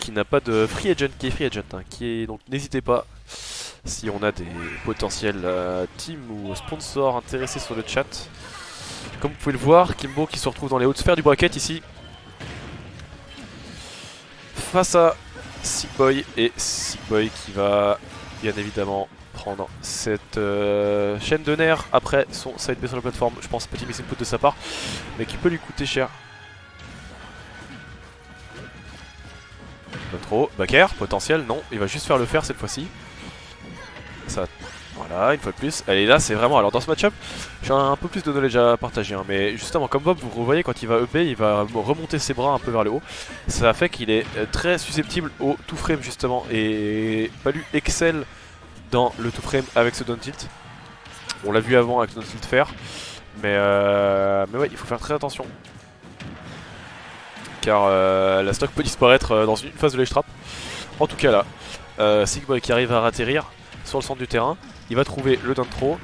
qui n'a pas de free agent, qui est free agent, hein, donc n'hésitez pas si on a des potentiels teams ou sponsors intéressés sur le chat. Comme vous pouvez le voir, Kimbo qui se retrouve dans les hautes sphères du bracket ici, face à Sickboy, et Sickboy qui va bien évidemment prendre cette chaîne de nerfs après son side B sur la plateforme. Je pense petit missing put de sa part, mais qui peut lui coûter cher. Pas trop, backer, potentiel, non, il va juste faire le faire cette fois-ci. Ça, voilà, une fois de plus. Et là, c'est vraiment. Alors, dans ce match-up, j'ai un peu plus de knowledge à partager. Hein, mais justement, comme Bob, vous revoyez, quand il va EP, il va remonter ses bras un peu vers le haut. Ça fait qu'il est très susceptible au two frame, justement. Et Palu excelle dans le two frame avec ce down tilt. On l'a vu avant avec le down tilt faire. Mais ouais, il faut faire très attention. Car la stock peut disparaître dans une phase de ledge trap. En tout cas, là, Sickboy qui arrive à atterrir sur le centre du terrain, il va trouver le down throw,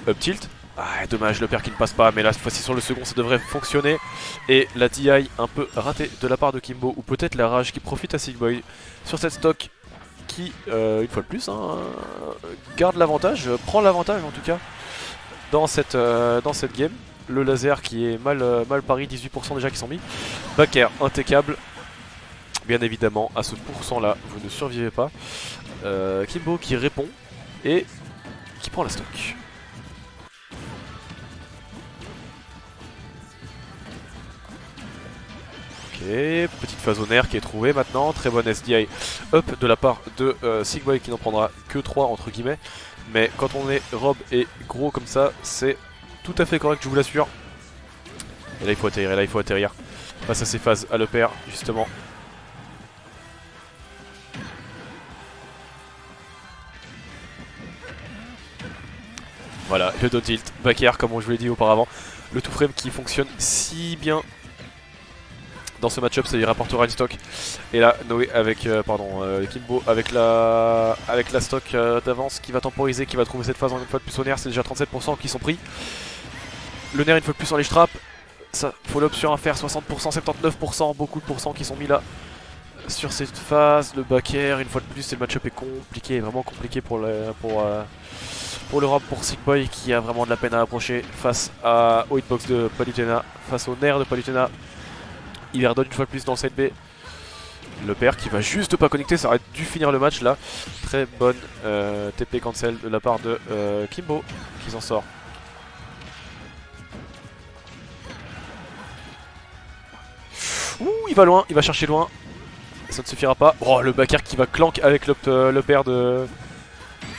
up tilt. Ah, dommage, le père qui ne passe pas, mais là cette fois-ci sur le second ça devrait fonctionner. Et la DI un peu ratée de la part de Kimbo, ou peut-être la rage qui profite à Sickboy sur cette stock qui, une fois de plus, hein, garde l'avantage, prend l'avantage en tout cas dans cette game. Le laser qui est mal pari, 18% déjà qui sont mis. Backer impeccable. Bien évidemment, à ce pourcent là, vous ne survivez pas. Kimbo qui répond et qui prend la stock. Ok, petite phasonaire qui est trouvée maintenant. Très bonne SDI up de la part de Sickboy qui n'en prendra que 3 entre guillemets. Mais quand on est Rob et gros comme ça, c'est tout à fait correct, je vous l'assure. Et là il faut atterrir, et là il faut atterrir. Face à ces phases à l'EPR justement. Voilà, le down tilt, back air comme je vous l'ai dit auparavant. Le two frame qui fonctionne si bien dans ce match-up, ça lui rapportera une stock. Et là, Noé avec, Kimbo avec la stock d'avance qui va temporiser, qui va trouver cette phase en une fois de plus au nerf. C'est déjà 37% qui sont pris. Le nerf une fois de plus en ledge trap. Ça, follow-up sur un fer, 60%, 79%, beaucoup de pourcents qui sont mis là. Sur cette phase, le back air, une fois de plus, le match-up est compliqué, vraiment compliqué pour l'Europe, pour Sickboy qui a vraiment de la peine à approcher face au hitbox de Palutena, face au nerf de Palutena. Il redonne une fois de plus dans le side B. Le père qui va juste pas connecter, ça aurait dû finir le match là. Très bonne TP cancel de la part de Kimbo qui s'en sort. Ouh, il va loin, il va chercher loin. Ça ne suffira pas. Oh, le backer qui va clank avec le père de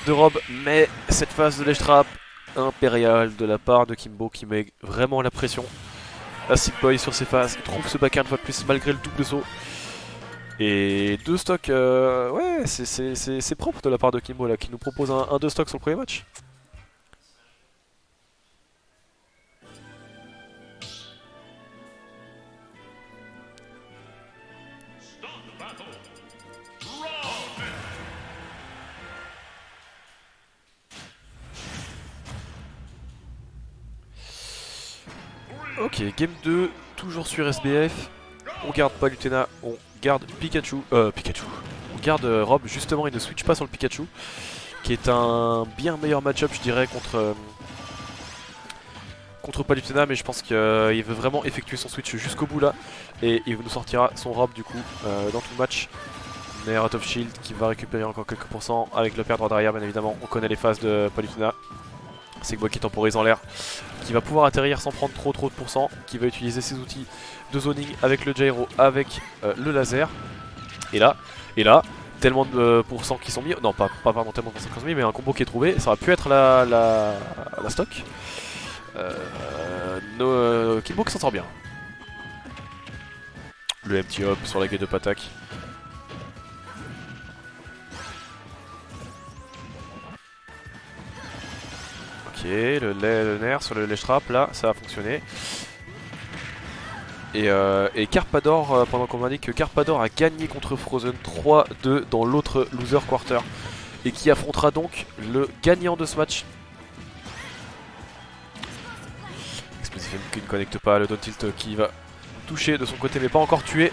Rob. Mais cette phase de ledge trap impériale de la part de Kimbo qui met vraiment la pression. La Sickboy sur ses phases, il trouve ce backer une fois de plus malgré le double saut. Et deux stocks, ouais, c'est propre de la part de Kimbo là, qui nous propose un 2 stocks sur le premier match. Ok, game 2, toujours sur SBF. On garde Palutena, on garde Pikachu. On garde Rob, justement il ne switch pas sur le Pikachu. Qui est un bien meilleur match-up je dirais contre Palutena, mais je pense qu'il veut vraiment effectuer son switch jusqu'au bout là. Et il nous sortira son Rob du coup dans tout le match. Mais out of shield qui va récupérer encore quelques pourcents avec le perdre derrière bien évidemment. On connaît les phases de Palutena. Sickboy qui temporise en l'air, qui va pouvoir atterrir sans prendre trop de pourcents, qui va utiliser ses outils de zoning avec le gyro, avec le laser. Et là, tellement de pourcents qui sont mis, non pas pardon, tellement de pourcents qui sont mis, mais un combo qui est trouvé, ça aurait pu être la stock. Kimbo qui s'en sort bien. Le empty hop sur la gueule de Patak. Ok, le nerf sur le ledge trap, là, ça a fonctionné. Et Carpador, pendant qu'on m'indique que Carpador a gagné contre Frozen 3-2 dans l'autre loser quarter. Et qui affrontera donc le gagnant de ce match. Explosive qui ne connecte pas, le down tilt qui va toucher de son côté mais pas encore tué.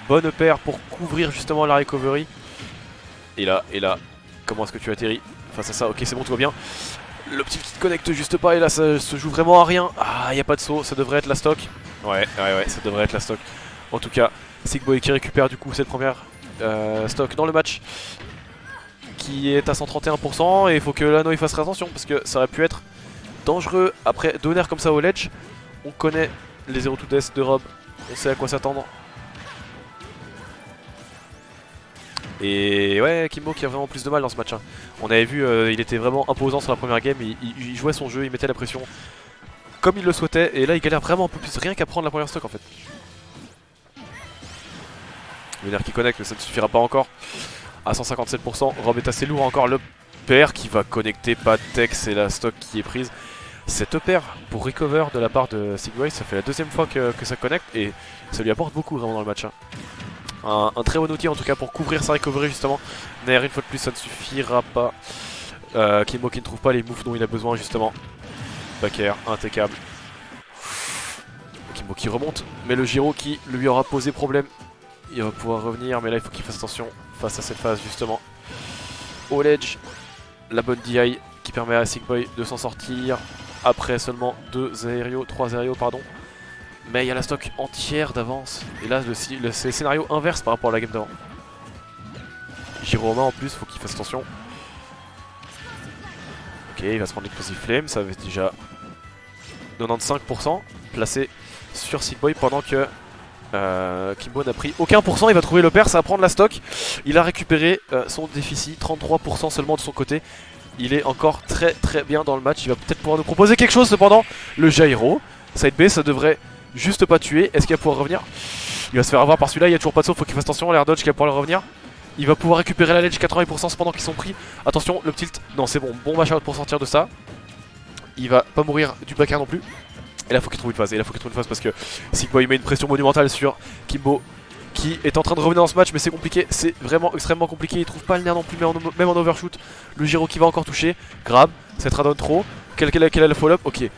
Bonne paire pour couvrir justement la recovery. Et là, comment est-ce que tu atterris face à ça? Ok, c'est bon, tout va bien. Le petit qui te connecte juste pas et là ça se joue vraiment à rien. Ah, il n'y a pas de saut, ça devrait être la stock. Ouais, ça devrait être la stock. En tout cas, Sigboy qui récupère du coup cette première stock dans le match, qui est à 131%, et il faut que la Noé fasse très attention parce que ça aurait pu être dangereux après donner comme ça au ledge. On connaît les 0 to death de Rob, on sait à quoi s'attendre. Et ouais, Kimbo qui a vraiment plus de mal dans ce match. Hein. On avait vu, il était vraiment imposant sur la première game, il jouait son jeu, il mettait la pression comme il le souhaitait, et là il galère vraiment un peu plus, rien qu'à prendre la première stock en fait. Lunaire qui connecte, mais ça ne suffira pas encore. À 157%, Rob est assez lourd encore, le pair qui va connecter, pas de tech, c'est la stock qui est prise. Cette paire pour recover de la part de Sigboy, ça fait la deuxième fois que ça connecte, et ça lui apporte beaucoup vraiment dans le match. Hein. Un très bon outil en tout cas pour couvrir sa recovery justement. Nair une fois de plus ça ne suffira pas. Kimbo qui ne trouve pas les moves dont il a besoin justement. Back air, impeccable. Kimbo qui remonte, mais le gyro qui lui aura posé problème. Il va pouvoir revenir, mais là il faut qu'il fasse attention face à cette phase justement. Au ledge, la bonne DI qui permet à Sigboy de s'en sortir. Après seulement 3 aériaux pardon. Mais il y a la stock entière d'avance. Et là, c'est le scénario inverse par rapport à la game d'avant. Giro en main en plus, faut qu'il fasse attention. Ok, il va se prendre l'explosive flame, ça va être déjà 95% placé sur Sigboy pendant que Kimbo n'a pris aucun pourcent. Il va trouver le pair, ça va prendre la stock. Il a récupéré son déficit, 33% seulement de son côté. Il est encore très bien dans le match. Il va peut-être pouvoir nous proposer quelque chose cependant. Le gyro, side B, ça devrait juste pas tuer. Est-ce qu'il va pouvoir revenir? Il va se faire avoir par celui-là, il y a toujours pas de saut, faut qu'il fasse attention. L'air dodge qui va pouvoir le revenir. Il va pouvoir récupérer la ledge 80% cependant qu'ils sont pris. Attention, le tilt. Non, c'est bon, bon match out pour sortir de ça. Il va pas mourir du backer non plus. Et là, faut qu'il trouve une phase. Et là, faut qu'il trouve une phase parce que Sigboy met une pression monumentale sur Kimbo qui est en train de revenir dans ce match, mais c'est compliqué. C'est vraiment extrêmement compliqué. Il trouve pas le nerf non plus, même en overshoot. Le gyro qui va encore toucher. Grab, c'est radon trop. Quel est le follow-up? Ok.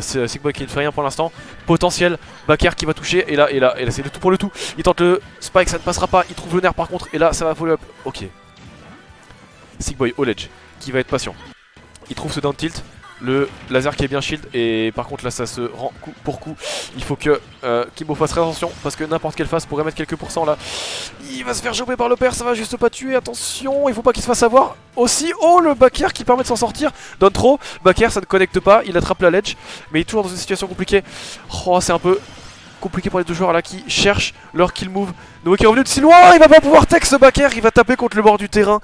C'est Sigboy qui ne fait rien pour l'instant. Potentiel, Backer qui va toucher. Et là, c'est le tout pour le tout. Il tente le spike, ça ne passera pas. Il trouve le nerf par contre. Et là, ça va follow-up. Ok. Sigboy au ledge qui va être patient. Il trouve ce down tilt. Le laser qui est bien shield. Et par contre, là, ça se rend coup pour coup. Il faut que Kimbo fasse très attention. Parce que n'importe quelle phase pourrait mettre quelques pourcents là. Il va se faire choper par le père. Ça va juste pas tuer. Attention, il faut pas qu'il se fasse avoir. Aussi, oh, le backer qui permet de s'en sortir. Donne trop. Backer, ça ne connecte pas. Il attrape la ledge. Mais il est toujours dans une situation compliquée. Oh, c'est un peu compliqué pour les deux joueurs là qui cherchent leur kill move. Noé qui est revenu de si loin. Il va pas pouvoir tech ce backer. Il va taper contre le bord du terrain.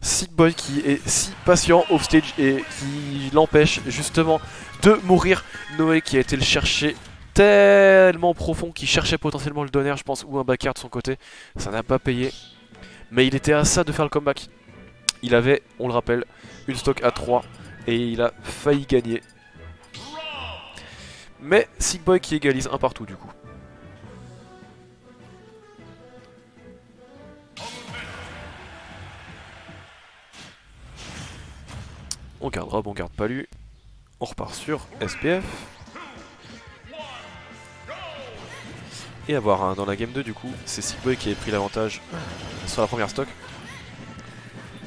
Sigboy qui est si patient offstage et qui l'empêche justement de mourir. Noé qui a été le chercher tellement profond, qui cherchait potentiellement le donner je pense, ou un backer de son côté. Ça n'a pas payé, mais il était à ça de faire le comeback. Il avait, on le rappelle, une stock à 3 et il a failli gagner. Mais Sigboy qui égalise un partout du coup. On garde Rob, on garde Palu. On repart sur SPF. Et à voir, hein, dans la game 2 du coup, c'est Sigboy qui a pris l'avantage sur la première stock.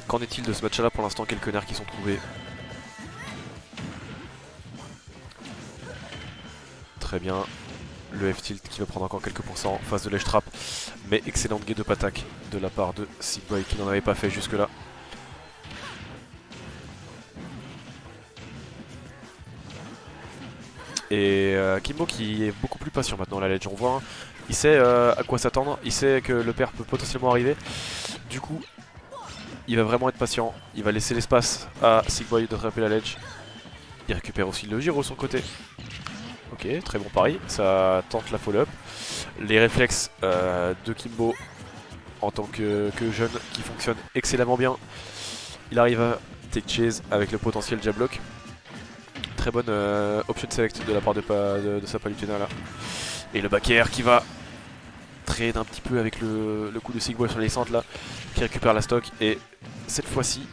Qu'en est-il de ce match là pour l'instant? Quelques nerfs qui sont trouvés. Très bien. Le F-tilt qui va prendre encore quelques pourcents en face de l'edge trap. Mais excellente game de attaque de la part de Sigboy qui n'en avait pas fait jusque là. Et Kimbo qui est beaucoup plus patient maintenant à la ledge, on voit, hein. Il sait à quoi s'attendre, il sait que le père peut potentiellement arriver. Du coup, il va vraiment être patient, il va laisser l'espace à Sigboy de attraper la ledge. Il récupère aussi le gyro de son côté. Ok, très bon pari, ça tente la follow-up. Les réflexes de Kimbo en tant que jeune qui fonctionnent excellemment bien. Il arrive à take chase avec le potentiel jab block. Très bonne option select de la part de sa Palutena là. Et le back air qui va trade un petit peu avec le coup de Sigboy sur les centres là, qui récupère la stock. Et cette fois-ci,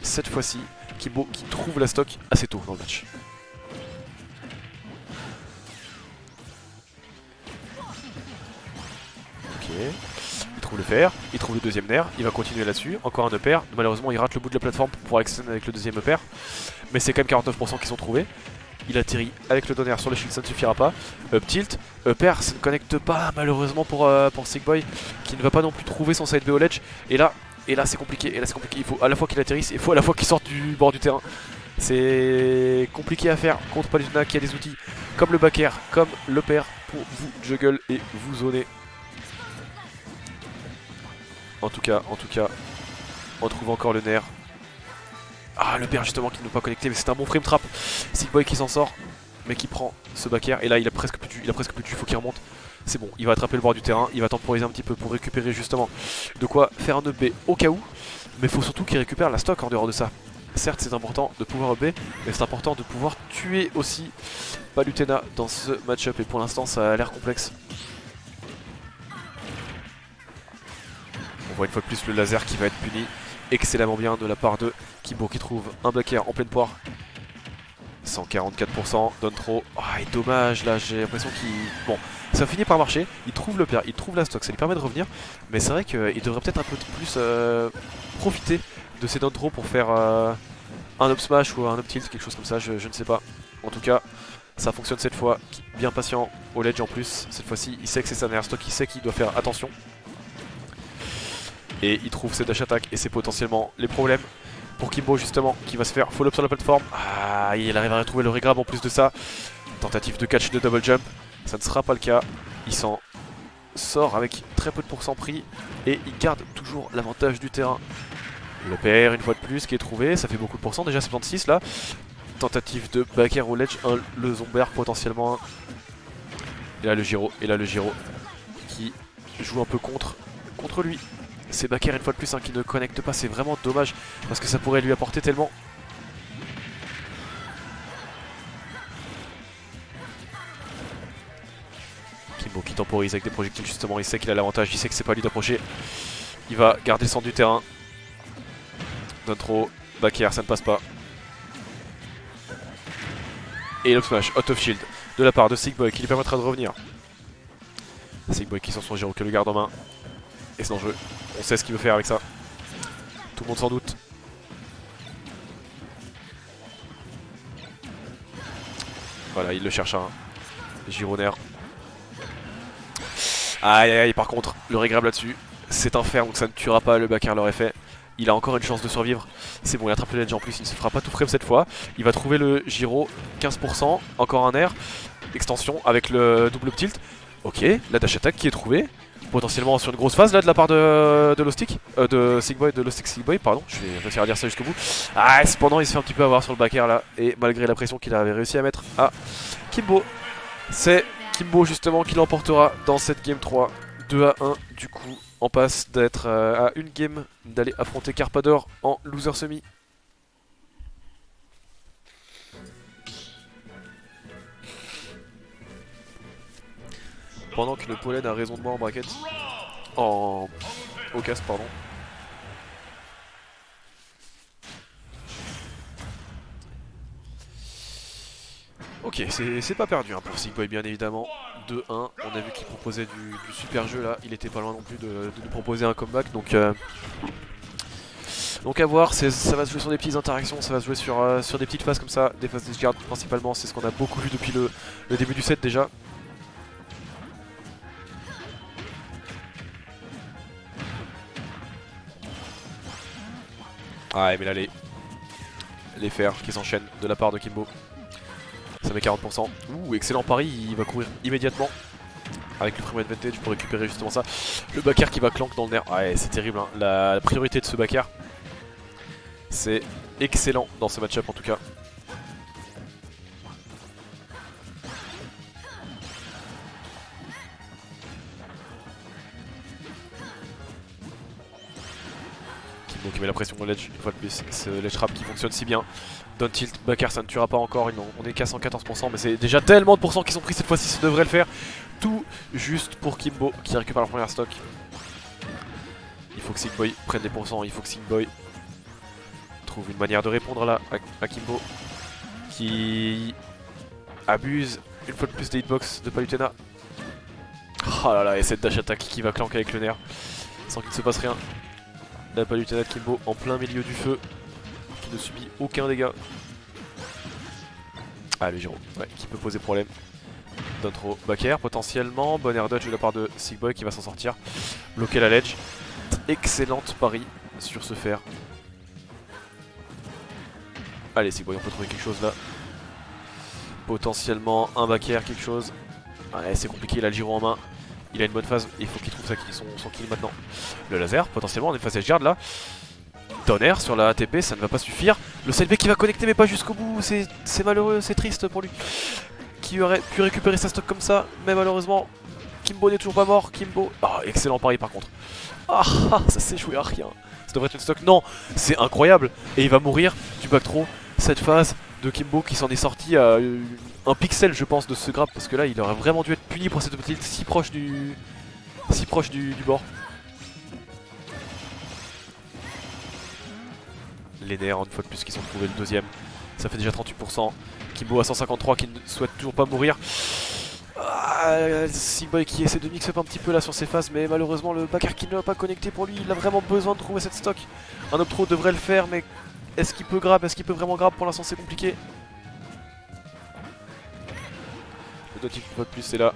Kimbo qui trouve la stock assez tôt dans le match. Ok, trouve le fer, il trouve le deuxième nerf, il va continuer là-dessus, encore un upper, malheureusement il rate le bout de la plateforme pour pouvoir extend avec le deuxième upper, mais c'est quand même 49% qui sont trouvés. Il atterrit avec le down air sur le shield, ça ne suffira pas. Up tilt, upper, ça ne connecte pas malheureusement pour Sickboy, qui ne va pas non plus trouver son side B au ledge. Et là c'est compliqué, il faut à la fois qu'il atterrisse, et il faut à la fois qu'il sorte du bord du terrain. C'est compliqué à faire contre Palutena qui a des outils comme le back air, comme le pair pour vous juggle et vous zoner. En tout cas, on trouve encore le nerf. Ah, le pair justement qui ne peut pas connecter, mais c'est un bon frame trap. Sickboy qui s'en sort, mais qui prend ce back air. Et là, il a presque plus de jus, il faut qu'il remonte. C'est bon, il va attraper le bord du terrain, il va temporiser un petit peu pour récupérer justement de quoi faire un up B au cas où. Mais il faut surtout qu'il récupère la stock en dehors de ça. Certes, c'est important de pouvoir up B, mais c'est important de pouvoir tuer aussi Palutena dans ce match-up. Et pour l'instant, ça a l'air complexe. On voit une fois de plus le laser qui va être puni excellemment bien de la part de Kimbo qui trouve un back air en pleine poire. 144%, donne trop. Ah, et dommage, là j'ai l'impression qu'il... Bon, ça finit par marcher, il trouve le pair, il trouve la stock, ça lui permet de revenir. Mais c'est vrai qu'il devrait peut-être un peu plus profiter de ses down throw pour faire un up smash ou un up tilt, quelque chose comme ça, je ne sais pas. En tout cas, ça fonctionne cette fois, bien patient au ledge en plus. Cette fois-ci, il sait que c'est sa dernière stock, il sait qu'il doit faire attention. Et il trouve ses dash attack et c'est potentiellement les problèmes pour Kimbo justement qui va se faire follow up sur la plateforme. Ah, il arrive à retrouver le regrab en plus de ça. Tentative de catch de double jump, ça ne sera pas le cas. Il s'en sort avec très peu de pourcents pris et il garde toujours l'avantage du terrain. Le PR une fois de plus qui est trouvé, ça fait beaucoup de pourcents, déjà 76 là. Tentative de back air au ledge, le zomber potentiellement. Et là le Giro, qui joue un peu contre lui. C'est back air une fois de plus qui ne connecte pas, c'est vraiment dommage parce que ça pourrait lui apporter tellement. Kimbo qui temporise avec des projectiles justement, il sait qu'il a l'avantage, il sait que c'est pas lui d'approcher. Il va garder le centre du terrain. Donne trop, back air, ça ne passe pas. Et le smash, out of shield de la part de Sickboy qui lui permettra de revenir. Sickboy qui sent son Giro, qui le garde en main. Et c'est dangereux. On sait ce qu'il veut faire avec ça. Tout le monde s'en doute. Voilà, il le cherche un Gironaire. Aïe aïe aïe, par contre, le regrab là-dessus, c'est un fer, donc ça ne tuera pas, le back air l'aurait fait. Il a encore une chance de survivre. C'est bon, il attrape le ledge en plus, il ne se fera pas tout frame cette fois. Il va trouver le Giro, 15%, encore un air. Extension avec le double tilt. Ok, la dash attack qui est trouvée. Potentiellement sur une grosse phase là de la part de Lostic, de Sickboy, de Lostic Sickboy, pardon, je vais réussir à dire ça jusqu'au bout. Ah, cependant il se fait un petit peu avoir sur le back air là, et malgré la pression qu'il avait réussi à mettre à Kimbo, c'est Kimbo justement qui l'emportera dans cette game 3, 2-1 du coup. On passe d'être à une game d'aller affronter Carpador en loser semi. Pendant que le pollen a raison de moi en bracket. Au casque, pardon. Ok, c'est pas perdu pour Sickboy bien évidemment. 2-1, on a vu qu'il proposait du super jeu là, il était pas loin non plus de nous proposer un comeback, donc à voir, ça va se jouer sur des petites interactions, ça va se jouer sur des petites phases comme ça, des phases discard principalement, c'est ce qu'on a beaucoup vu depuis le début du set déjà. Ah mais là les fers qui s'enchaînent de la part de Kimbo. Ça met 40%. Ouh, excellent pari, il va courir immédiatement avec le frame advantage pour récupérer justement ça. Le back air qui va clank dans le nerf. Ouais, c'est terrible, hein. La priorité de ce back air, c'est excellent dans ce match-up en tout cas. Kimbo qui met la pression au ledge une fois de plus. Ce ledge trap qui fonctionne si bien. Down tilt, back air ça ne tuera pas encore, on est qu'à 114%, mais c'est déjà tellement de pourcents qui sont pris cette fois-ci, ça devrait le faire. Tout juste pour Kimbo qui récupère la première stock. Il faut que Sickboy prenne des pourcents, il faut que Sickboy trouve une manière de répondre là à Kimbo qui abuse une fois de plus des hitbox de Palutena. Oh là là, et cette dash attack qui va clank avec le nerf. sans qu'il ne se passe rien. La Palutena de Kimbo en plein milieu du feu, qui ne subit aucun dégât. Ah, le Giro, ouais, qui peut poser problème. Down throw back air potentiellement. Bon air dodge de la part de Sigboy qui va s'en sortir. Bloquer la ledge. Excellente pari sur ce fer. Allez Sigboy, on peut trouver quelque chose là. Potentiellement un back air, quelque chose. Ouais, c'est compliqué, il a le Giro en main. Il a une bonne phase, il faut qu'il trouve son kill maintenant. Le laser, potentiellement, on est face à Edgeguard là. Down air sur la ATP, ça ne va pas suffire. Le CLB qui va connecter mais pas jusqu'au bout, c'est malheureux, c'est triste pour lui. Qui aurait pu récupérer sa stock comme ça, mais malheureusement, Kimbo n'est toujours pas mort. Kimbo, ah, excellent pari par contre. Ah, ça s'est joué à rien. Ça devrait être une stock, non, c'est incroyable. Et il va mourir du back throw. Cette phase de Kimbo qui s'en est sorti à un pixel je pense de ce grab, parce que là il aurait vraiment dû être puni pour cette petite si proche du bord. Les nerfs une fois de plus qui sont trouvés le deuxième, ça fait déjà 38%. Kimbo à 153 qui ne souhaite toujours pas mourir. Sigboy qui essaie de mix up un petit peu là sur ses phases, mais malheureusement le backer qui ne va pas connecter pour lui, il a vraiment besoin de trouver cette stock. Un Optro devrait le faire, mais est-ce qu'il peut grab? Est-ce qu'il peut vraiment grab? Pour l'instant c'est compliqué. Le dot une fois de plus c'est là.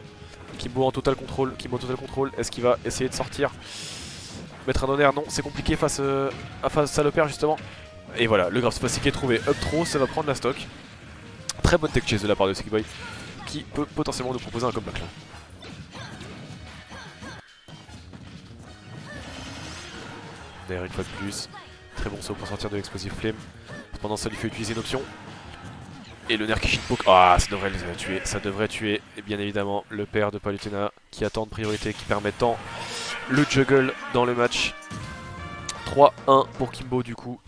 Kimbo en total contrôle. Kimbo en total contrôle. Est-ce qu'il va essayer de sortir? Mettre un on air? Non, c'est compliqué face à Salopère justement. Et voilà, le grab spastique qui est trouvé. Up throw, ça va prendre la stock. Très bonne tech chase de la part de Sigboy, qui peut potentiellement nous proposer un comeback là. D'ailleurs une fois de plus, très bon saut pour sortir de l'explosive flame. Cependant ça lui fait utiliser une option. Et le nerf qui poke, ah ça devrait le tuer, ça devrait tuer. Et bien évidemment le père de Palutena qui attend de priorité, qui permet tant le juggle dans le match. 3-1 pour Kimbo du coup.